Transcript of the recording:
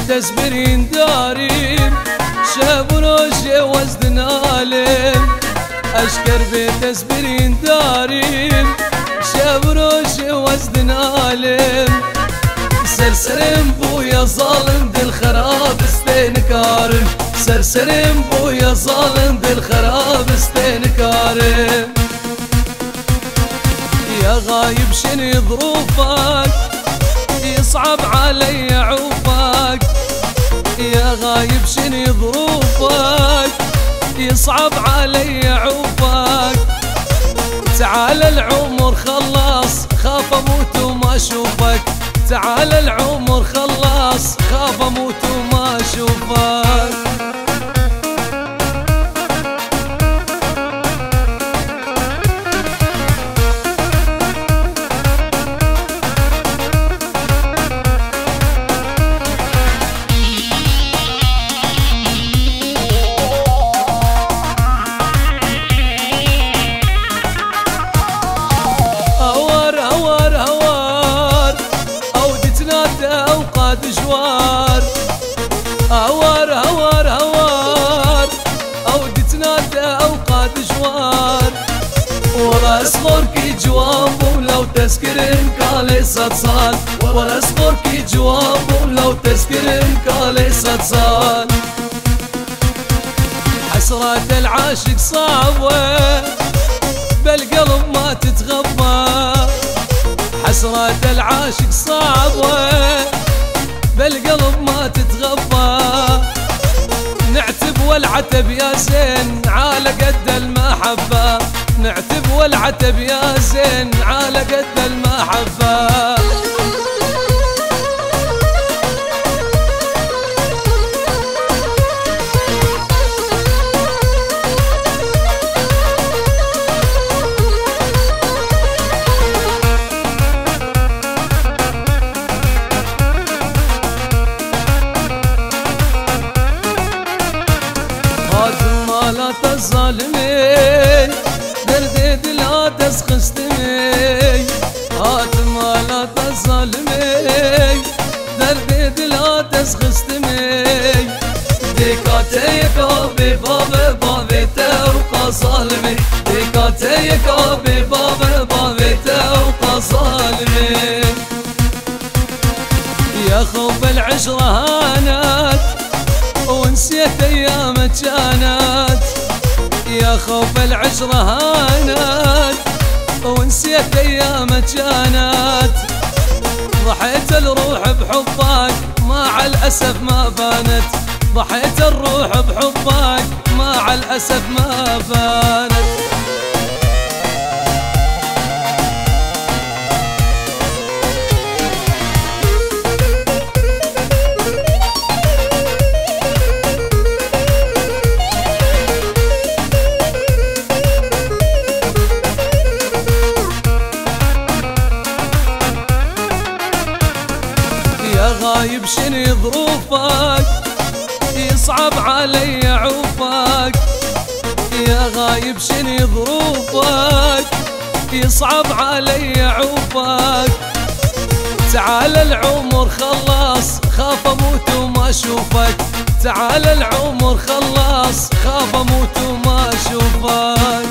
تسبرين دارين شابروش وزن عالم أشكر بتسبرين دارين شابروش وزن عالم سرسرم بويا ظالم دل خراب استنكارم سرسرم بويا ظالم دل خراب استنكارم يا غايب شني ظروفك يصعب علي عوفك يا غايب شني ظروفك يصعب علي عوفك تعال العمر خلص خاف اموت وما اشوفك تعال العمر خلص خاف اموت وما اشوفك جوار هوار هوار هوار أودي تنادى أوقات جوار ورا صغركي جواب ولو تسكرن كالي صال ورا صغركي جواب ولو تسكرن كالي صال حسرات العاشق صعبة بالقلب ما تتغبى حسرات العاشق صعبة بالقلب ما تتغبى نعتب والعتب يا زين على قد المحبة نعتب والعتب يا زين على قد المحبة مالات الظالمين درديد لا تسخستمي هات مالات الظالمين درديد لا تسخستمي ديكاتيك بباب بابته وقصالمي ديكاتيك بباب بابته وقصالمي يا خوف العشرة هانت ونسيت ايام كانت يا خوف العشرة هانت ونسيت ايام كانت ضحيت الروح بحبك مع الاسف ما بانت ضحيت الروح بحبك مع الاسف ما بانت يا غايب شني ظروفك يصعب علي عوفك يا غايب شني ظروفك يصعب علي عوفك تعال العمر خلص خاف اموت وما اشوفك تعال العمر خلص خاف اموت وما اشوفك